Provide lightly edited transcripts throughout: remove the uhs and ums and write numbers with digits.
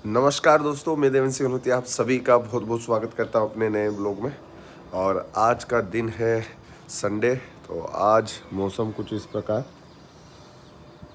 नमस्कार दोस्तों, मैं देवेंद्र सिंह नूती आप सभी का बहुत बहुत स्वागत करता हूँ अपने नए ब्लॉग में। और आज का दिन है संडे। तो आज मौसम कुछ इस प्रकार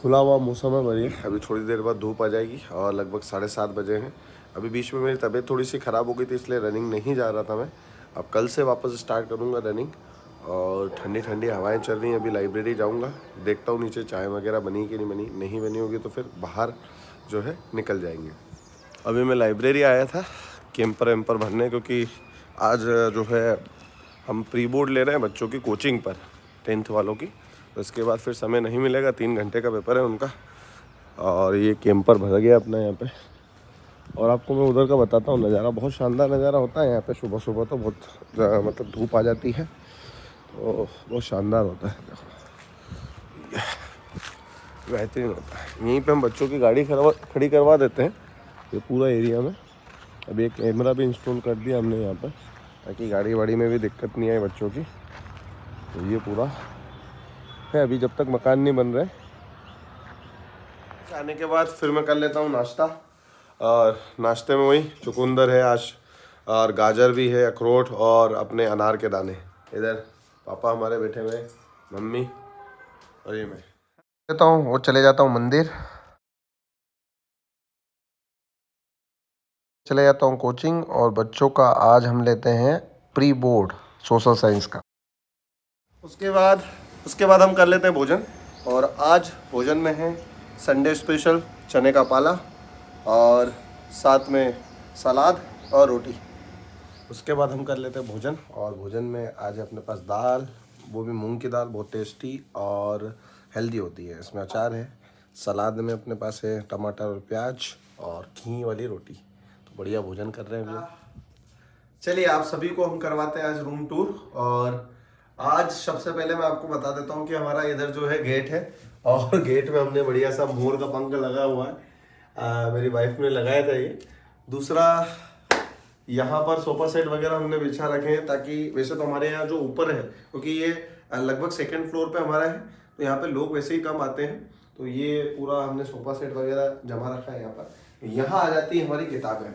खुला हुआ मौसम है बढ़िया। अभी थोड़ी देर बाद धूप आ जाएगी और लगभग 7:30 बजे हैं। अभी बीच में मेरी तबीयत थोड़ी सी ख़राब हो गई थी, इसलिए रनिंग नहीं जा रहा था मैं। अब कल से वापस स्टार्ट करूँगा रनिंग। और ठंडी ठंडी हवाएं चल रही हैं। अभी लाइब्रेरी जाऊँगा, देखता हूँ नीचे चाय वगैरह बनी कि नहीं बनी। नहीं बनी होगी तो फिर बाहर जो है निकल जाएंगे। अभी मैं लाइब्रेरी आया था कैंपर वैम्पर भरने, क्योंकि आज जो है हम प्री बोर्ड ले रहे हैं बच्चों की कोचिंग पर, 10th वालों की। तो इसके बाद फिर समय नहीं मिलेगा, 3 घंटे का पेपर है उनका। और ये कैंपर भर गया अपना यहाँ पे। और आपको मैं उधर का बताता हूँ नज़ारा, बहुत शानदार नज़ारा होता है यहाँ पे। सुबह सुबह तो बहुत मतलब धूप आ जाती है तो बहुत शानदार होता है। देखो बेहतरीन होता है। यहीं पे हम बच्चों की गाड़ी खड़ी करवा देते हैं ये पूरा एरिया में। अभी एक कैमरा भी इंस्टॉल कर दिया हमने यहाँ पर, ताकि गाड़ी वाड़ी में भी दिक्कत नहीं आए बच्चों की। तो ये पूरा है अभी जब तक मकान नहीं बन रहे। आने के बाद फिर मैं कर लेता हूँ नाश्ता। और नाश्ते में वही चुकंदर है आज, और गाजर भी है, अखरोट और अपने अनार के दाने। इधर पापा हमारे बैठे हुए हैं, मम्मी और ये मैं लेता हूँ और चले जाता हूँ मंदिर। चले जाता हूँ कोचिंग। और बच्चों का आज हम लेते हैं प्री बोर्ड सोशल साइंस का। उसके बाद हम कर लेते हैं भोजन। और आज भोजन में है संडे स्पेशल चने का पाला, और साथ में सलाद और रोटी। उसके बाद हम कर लेते हैं भोजन। और भोजन में आज अपने पास दाल, वो भी मूंग की दाल, बहुत टेस्टी और हेल्दी होती है। इसमें अचार है। सलाद में अपने पास है टमाटर और प्याज, और घी वाली रोटी। तो बढ़िया भोजन कर रहे हैं हम लोग। चलिए आप सभी को हम करवाते हैं आज रूम टूर। और आज सबसे पहले मैं आपको बता देता हूँ कि हमारा इधर जो है गेट है, और गेट में हमने बढ़िया सा मोर का पंख लगा हुआ है। मेरी वाइफ ने लगाया था ये। दूसरा, यहाँ पर सोफा सेट वगैरह हमने बिछा रखे हैं, ताकि वैसे तो हमारे यहाँ जो ऊपर है, क्योंकि ये लगभग 2nd फ्लोर पे हमारा है, तो यहाँ पे लोग वैसे ही कम आते हैं। तो ये पूरा हमने सोफा सेट वगैरह जमा रखा है यहाँ पर। यहाँ आ जाती है हमारी किताबें।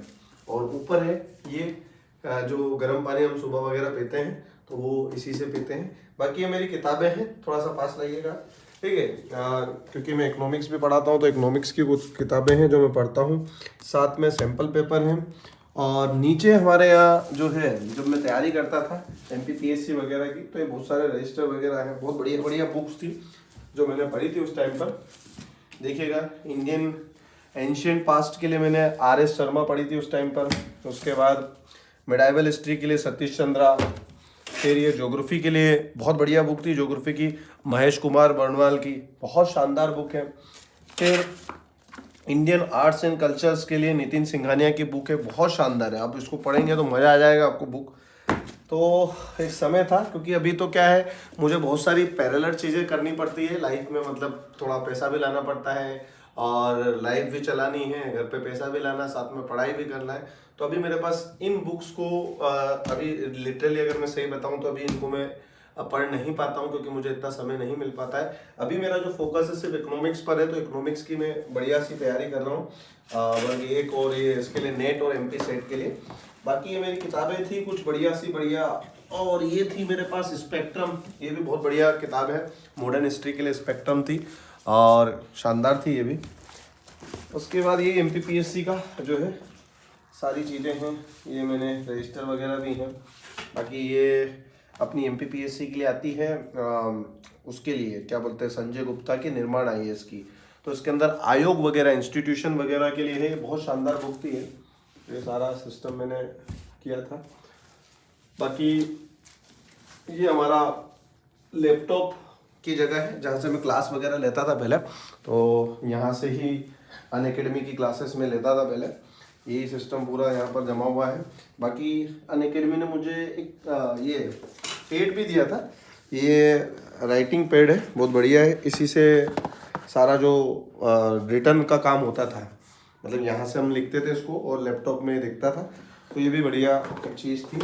और ऊपर है ये जो गर्म पानी हम सुबह वगैरह पीते हैं, तो वो इसी से पीते हैं। बाकी ये मेरी किताबें हैं, थोड़ा सा पास लाइएगा, ठीक है। क्योंकि मैं इकोनॉमिक्स भी पढ़ाता हूँ, तो इकोनॉमिक्स की कुछ किताबें हैं जो मैं पढ़ता हूँ। साथ में सैम्पल पेपर हैं। और नीचे हमारे यहाँ जो है, जब मैं तैयारी करता था MPPSC वगैरह की, तो ये बहुत सारे रजिस्टर वगैरह हैं। बहुत बढ़िया बढ़िया बुक्स थी जो मैंने पढ़ी थी उस टाइम पर। देखिएगा, इंडियन एंशियंट पास्ट के लिए मैंने RS शर्मा पढ़ी थी उस टाइम पर। उसके बाद मेडाइवल हिस्ट्री के लिए सतीश चंद्रा। फिर ये ज्योग्राफी के लिए बहुत बढ़िया बुक थी, ज्योग्राफी की महेश कुमार बर्णवाल की, बहुत शानदार बुक है। फिर इंडियन आर्ट्स एंड कल्चर्स के लिए नितिन सिंघानिया की बुक है, बहुत शानदार है। आप इसको पढ़ेंगे तो मज़ा आ जाएगा आपको बुक। तो एक समय था, क्योंकि अभी तो क्या है, मुझे बहुत सारी पैरेलल चीज़ें करनी पड़ती है लाइफ में। मतलब थोड़ा पैसा भी लाना पड़ता है, और लाइफ भी चलानी है, घर पे पैसा भी लाना, साथ में पढ़ाई भी करना है। तो अभी मेरे पास इन बुक्स को अभी लिटरली अगर मैं सही बताऊं तो अभी इनको मैं पढ़ नहीं पाता हूं, क्योंकि मुझे इतना समय नहीं मिल पाता है। अभी मेरा जो फोकस है सिर्फ इकोनॉमिक्स पर है, तो इकोनॉमिक्स की मैं बढ़िया सी तैयारी कर रहा हूँ वर्ग 1 और ये इसके लिए नेट और MP सेट के लिए। बाकी ये मेरी किताबें थी कुछ बढ़िया सी बढ़िया। और ये थी मेरे पास स्पेक्ट्रम, ये भी बहुत बढ़िया किताब है, मॉडर्न हिस्ट्री के लिए स्पेक्ट्रम थी, और शानदार थी ये भी। उसके बाद ये MPPSC का जो है सारी चीज़ें हैं, ये मैंने रजिस्टर वगैरह भी हैं। बाकी ये अपनी MPPSC के लिए आती है, उसके लिए क्या बोलते हैं, संजय गुप्ता की निर्माण IAS की। तो इसके अंदर आयोग वगैरह, इंस्टीट्यूशन वगैरह के लिए है, बहुत शानदार बुक थी ये सारा सिस्टम मैंने किया था। बाकी ये हमारा लैपटॉप की जगह है, जहाँ से मैं क्लास वगैरह लेता था पहले। तो यहाँ से ही अनअकैडमी की क्लासेस में लेता था पहले। यही सिस्टम पूरा यहाँ पर जमा हुआ है। बाकी अनअकैडमी ने मुझे एक ये पेड भी दिया था। ये राइटिंग पैड है, बहुत बढ़िया है। इसी से सारा जो रिटर्न का काम होता था, मतलब यहाँ से हम लिखते थे इसको और लैपटॉप में दिखता था। तो ये भी बढ़िया चीज़ थी।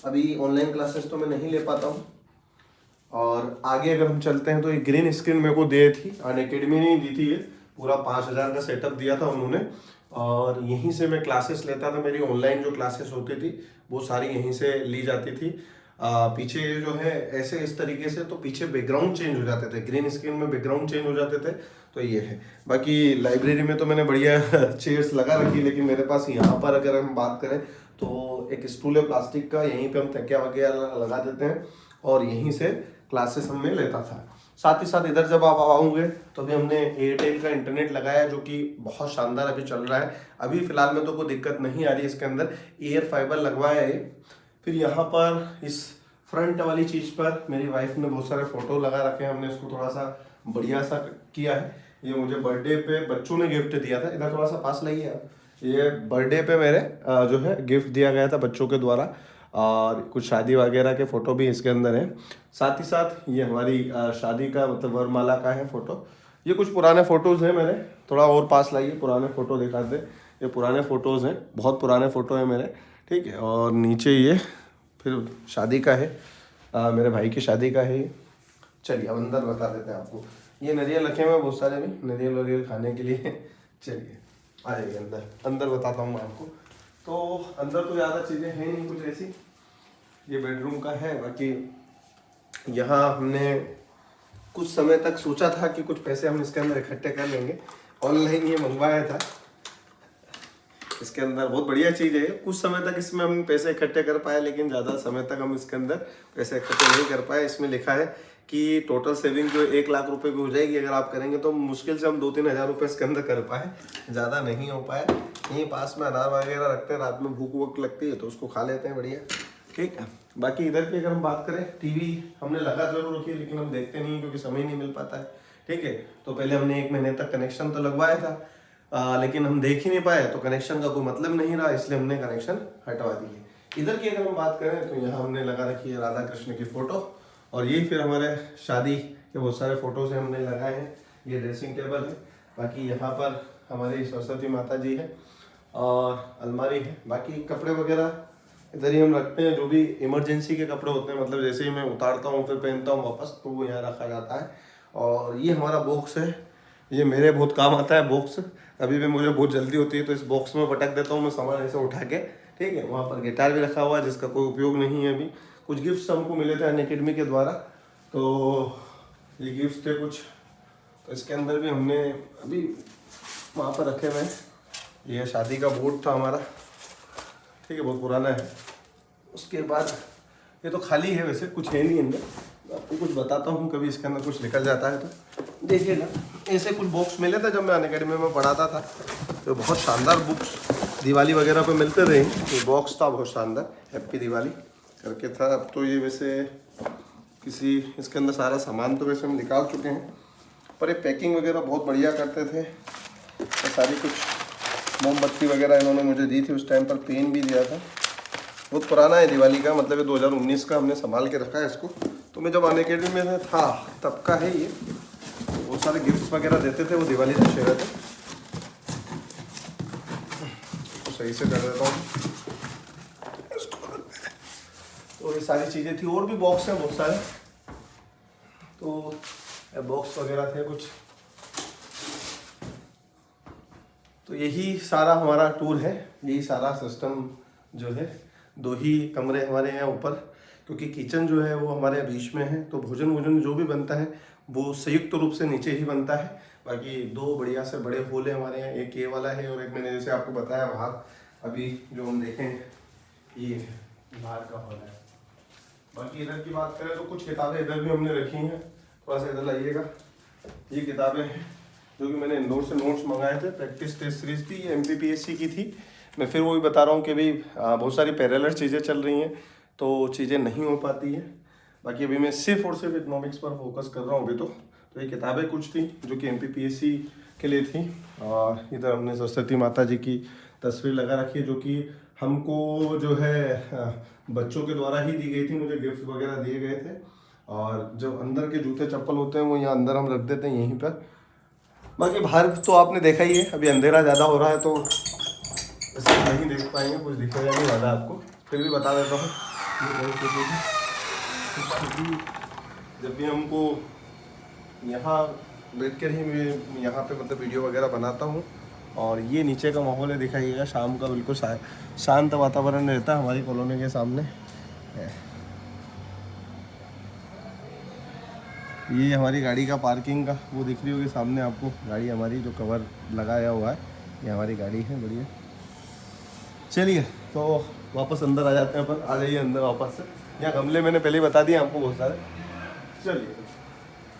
अभी ऑनलाइन क्लासेस तो मैं नहीं ले पाता हूँ। और आगे अगर हम चलते हैं तो ये ग्रीन स्क्रीन मेरे को दी थी, अनअकैडमी ने दी थी। ये पूरा 5,000 का सेटअप दिया था उन्होंने। और यहीं से मैं क्लासेस लेता था। मेरी ऑनलाइन जो क्लासेस होती थी वो सारी यहीं से ली जाती थी। पीछे जो है ऐसे इस तरीके से, तो पीछे बैकग्राउंड चेंज हो जाते थे, ग्रीन स्क्रीन में बैकग्राउंड चेंज हो जाते थे। तो ये है। बाकी लाइब्रेरी में तो मैंने बढ़िया चेयर्स लगा रखी, लेकिन मेरे पास यहाँ पर अगर हम बात करें तो एक स्टूल है प्लास्टिक का, यहीं पे हम तकिया वगैरह लगा देते हैं और यहीं से क्लासेस हमने लेता था। साथ ही साथ इधर जब आप आओगे तो अभी हमने एयरटेल का इंटरनेट लगाया जो कि बहुत शानदार अभी चल रहा है। अभी फिलहाल में तो कोई दिक्कत नहीं आ रही इसके अंदर, एयर फाइबर लगवाया है। फिर यहाँ पर इस फ्रंट वाली चीज़ पर मेरी वाइफ ने बहुत सारे फोटो लगा रखे हैं, हमने इसको थोड़ा सा बढ़िया सा किया है। ये मुझे बर्थडे पे बच्चों ने गिफ्ट दिया था, इधर थोड़ा सा पास लाइए आप। ये बर्थडे पे मेरे जो है गिफ्ट दिया गया था बच्चों के द्वारा, और कुछ शादी वगैरह के फ़ोटो भी इसके अंदर हैं। साथ ही साथ ये हमारी शादी का मतलब वरमाला का है फ़ोटो। ये कुछ पुराने फ़ोटोज़ हैं मेरे, थोड़ा और पास लाइए, पुराने फ़ोटो दिखा दे। ये पुराने फ़ोटोज़ हैं, बहुत पुराने फ़ोटो हैं मेरे, ठीक है। और नीचे ये फिर शादी का है, मेरे भाई की शादी का है। चलिए अब अंदर बता देते हैं आपको। ये नारियल रखे हुए हैं बहुत सारे, भी नारियल वरियल खाने के लिए। चलिए आ जाइए अंदर, अंदर बताता हूँ मैं आपको। तो अंदर तो ज़्यादा चीज़ें हैं नहीं कुछ ऐसी। ये बेडरूम का है। बाकी यहाँ हमने कुछ समय तक सोचा था कि कुछ पैसे हम इसके अंदर इकट्ठे कर लेंगे, ऑनलाइन ये मंगवाया था। इसके अंदर बहुत बढ़िया चीज़ है। कुछ समय तक इसमें हम पैसे इकट्ठे कर पाए, लेकिन ज़्यादा समय तक हम इसके अंदर पैसे इकट्ठे नहीं कर पाए। इसमें लिखा है कि टोटल सेविंग जो 1 लाख रुपए की हो जाएगी अगर आप करेंगे, तो मुश्किल से हम 2-3 हज़ार रुपये इसके अंदर कर पाए, ज़्यादा नहीं हो पाए। यहीं पास में अनार वगैरह रखते हैं, रात में भूख वूख लगती है तो उसको खा लेते हैं, बढ़िया, ठीक है। बाकी इधर की अगर हम बात करें, टीवी हमने लगा जरूर रखी है लेकिन हम देखते नहीं क्योंकि समय नहीं मिल पाता है, ठीक है। तो पहले हमने 1 महीने तक कनेक्शन तो लगवाया था, लेकिन हम देख ही नहीं पाए, तो कनेक्शन का कोई मतलब नहीं रहा, इसलिए हमने कनेक्शन हटवा दिए। इधर की अगर हम बात करें तो यहाँ हमने लगा रखी है राधा कृष्ण की फ़ोटो, और ये फिर हमारे शादी के बहुत सारे फ़ोटोज़ हैं हमने लगाए हैं। ये ड्रेसिंग टेबल है। बाकी यहाँ पर हमारी सरस्वती माता जी है और अलमारी है। बाकी कपड़े वगैरह इधर ही हम रखते हैं, जो भी इमरजेंसी के कपड़े होते हैं, मतलब जैसे ही मैं उतारता हूँ फिर पहनता हूँ वापस, तो वो यहाँ रखा जाता है। और ये हमारा बॉक्स है, ये मेरे बहुत काम आता है बॉक्स। अभी भी मुझे बहुत जल्दी होती है तो इस बॉक्स में पटक देता हूँ मैं सामान ऐसे उठा के, ठीक है। वहाँ पर गिटार भी रखा हुआ है जिसका कोई उपयोग नहीं है अभी। कुछ गिफ्ट्स हमको मिले थे अनअकैडमी के द्वारा, तो ये गिफ्ट्स थे कुछ, तो इसके अंदर भी हमने अभी वहाँ पर रखे हुए हैं। ये शादी का बोर्ड था हमारा, ठीक है, बहुत पुराना है। उसके बाद ये तो खाली है, वैसे कुछ है नहीं अंदर, आपको कुछ बताता हूँ, कभी इसके अंदर कुछ निकल जाता है तो देखिएगा। ऐसे कुछ बॉक्स मिले थे जब मैं अनअकैडमी में पढ़ाता था, तो बहुत शानदार बुक्स दिवाली वगैरह पे मिलते थे। ये बॉक्स था बहुत शानदार, हैप्पी दिवाली करके था। अब तो ये वैसे किसी, इसके अंदर सारा सामान तो वैसे हम निकाल चुके हैं, पर ये पैकिंग वगैरह बहुत बढ़िया करते थे। तो सारी कुछ मोमबत्ती वगैरह इन्होंने मुझे दी थी उस टाइम पर, पेन भी दिया था। बहुत पुराना है दिवाली का, मतलब ये 2019 का हमने संभाल के रखा है इसको। तो मैं जब अनअकैडमी में था तब का है ये। बहुत सारे गिफ्ट्स वगैरह देते थे वो दिवाली दशहरा थे। तो सही से कर देता हूँ। तो ये सारी चीज़ें थी, और भी बॉक्स हैं बहुत सारे, तो बॉक्स वगैरह थे कुछ। तो यही सारा हमारा टूर है, यही सारा सिस्टम जो है। 2 ही कमरे हमारे हैं ऊपर, क्योंकि किचन जो है वो हमारे बीच में है, तो भोजन जो भी बनता है वो संयुक्त रूप से नीचे ही बनता है। बाकी 2 बढ़िया से बड़े हॉल है हमारे यहाँ, एक ये वाला है और एक मैंने जैसे आपको बताया बाहर अभी जो हम देखें ये बाहर का हॉल है। बाकी इधर की बात करें तो कुछ किताबें इधर भी हमने रखी हैं, थोड़ा सा इधर लाइएगा। ये किताबें हैं जो कि मैंने इंदौर से नोट्स मंगाए थे, प्रैक्टिस टेस्ट सीरीज थी, ये MPPSC की थी। मैं फिर वही बता रहा हूँ कि भाई बहुत सारी पैरेलल चीज़ें चल रही हैं तो चीज़ें नहीं हो पाती हैं। बाकी अभी मैं सिर्फ और सिर्फ इकोनॉमिक्स पर फोकस कर रहा हूँ अभी तो ये किताबें कुछ थी जो कि MPPSC के लिए थी। और इधर हमने सरस्वती माता जी की तस्वीर लगा रखी है, जो कि हमको जो है बच्चों के द्वारा ही दी गई थी, मुझे गिफ्ट वगैरह दिए गए थे। और जो अंदर के जूते चप्पल होते हैं वो यहाँ अंदर हम रख देते हैं यहीं पर। बाकी बाहर तो आपने देखा ही है, अभी अंधेरा ज़्यादा हो रहा है तो ऐसे नहीं देख पाएंगे, कुछ दिखेगा नहीं ज़्यादा आपको, फिर भी बता देता हूँ। जब भी हमको यहाँ बैठ कर ही मैं यहाँ पे मतलब वीडियो वगैरह बनाता हूँ और ये नीचे का माहौल है, दिखाइएगा शाम का बिल्कुल शांत वातावरण रहता है हमारी कॉलोनी के सामने है। ये हमारी गाड़ी का पार्किंग का वो दिख रही होगी सामने आपको, गाड़ी हमारी जो कवर लगाया हुआ है ये हमारी गाड़ी है। बढ़िया, चलिए तो वापस अंदर आ जाते हैं अपन। आ जाइए अंदर वापस से। यहाँ गमले मैंने पहले ही बता दिए आपको बहुत सारे। चलिए,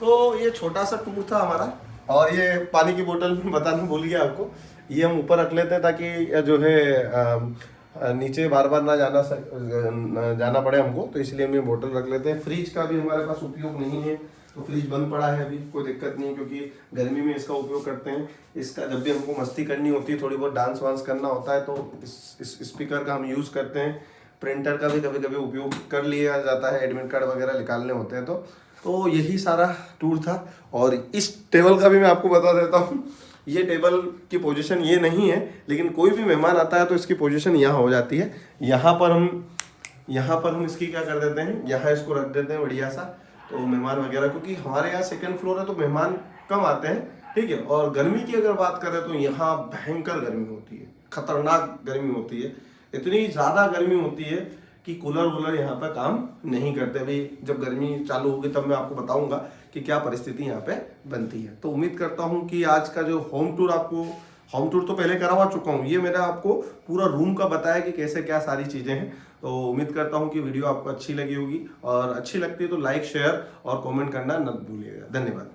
तो ये छोटा सा टूर था हमारा। और ये पानी की बोतल में बताना भूल गया आपको, ये हम ऊपर रख लेते हैं ताकि जो है नीचे बार बार ना जाना पड़े हमको, तो इसलिए हम ये बोतल रख लेते हैं। फ्रिज का भी हमारे पास उपयोग नहीं है, तो फ्रिज बंद पड़ा है अभी, कोई दिक्कत नहीं, क्योंकि गर्मी में इसका उपयोग करते हैं। इसका जब भी हमको मस्ती करनी होती है, थोड़ी बहुत डांस वांस करना होता है, तो इस स्पीकर का हम यूज़ करते हैं। प्रिंटर का भी कभी कभी उपयोग कर लिया जाता है, एडमिट कार्ड वगैरह निकालने होते हैं। तो यही सारा टूर था। और इस टेबल का भी मैं आपको बता देता हूँ, ये टेबल की पोजीशन ये नहीं है, लेकिन कोई भी मेहमान आता है तो इसकी पोजीशन यहाँ हो जाती है। यहाँ पर हम इसकी क्या कर देते हैं, यहाँ इसको रख देते हैं बढ़िया सा। तो मेहमान वगैरह, क्योंकि हमारे यहाँ सेकंड फ्लोर है तो मेहमान कम आते हैं, ठीक है। और गर्मी की अगर बात करें तो यहाँ भयंकर गर्मी होती है, खतरनाक गर्मी होती है। इतनी ज़्यादा गर्मी होती है कि कूलर वूलर यहाँ पर काम नहीं करते। अभी जब गर्मी चालू होगी तब मैं आपको बताऊंगा कि क्या परिस्थिति यहाँ पे बनती है। तो उम्मीद करता हूँ कि आज का जो होम टूर तो पहले करवा चुका हूँ, ये मैंने आपको पूरा रूम का बताया कि कैसे क्या सारी चीज़ें हैं। तो उम्मीद करता हूँ कि वीडियो आपको अच्छी लगी होगी, और अच्छी लगती है तो लाइक शेयर और कमेंट करना न भूलिएगा। धन्यवाद।